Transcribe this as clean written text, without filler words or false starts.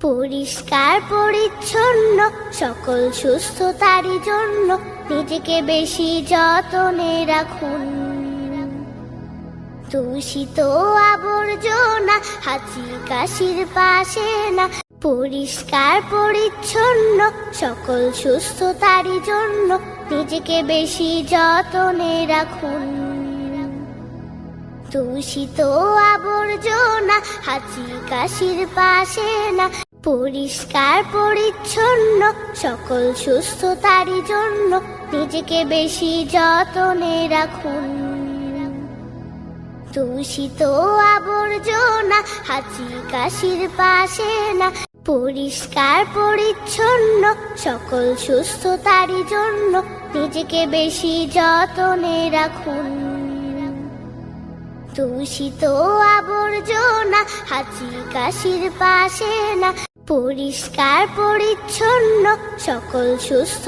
পরিষ্কার পরিচ্ছন্ন সকল সুস্থতারই জন্য নিজেকে বেশি যতনে রাখুন। দূষিত আবর্জনা হাঁচি কাশির পাশে না, পরিষ্কার পরিচ্ছন্ন সকল সুস্থতারই জন্য নিজেকে বেশি যতনে রাখুন। দূষিত আবর্জনা হাঁচি কাশির পাশে না, পরিষ্কার পরিচ্ছন্ন সকল সুস্থতারই জন্য নিজেকে বেশি যতনে রাখুন। দূষিত আবর্জনা হাঁচি কাশির পাশে না, পরিষ্কার পরিচ্ছন্ন সকল সুস্থতারই জন্য নিজেকে বেশি যতনে রাখুন। দূষিত আবর্জনা হাঁচি কাশির পাশে না, পরিষ্কার পরিচ্ছন্ন সকল সুস্থ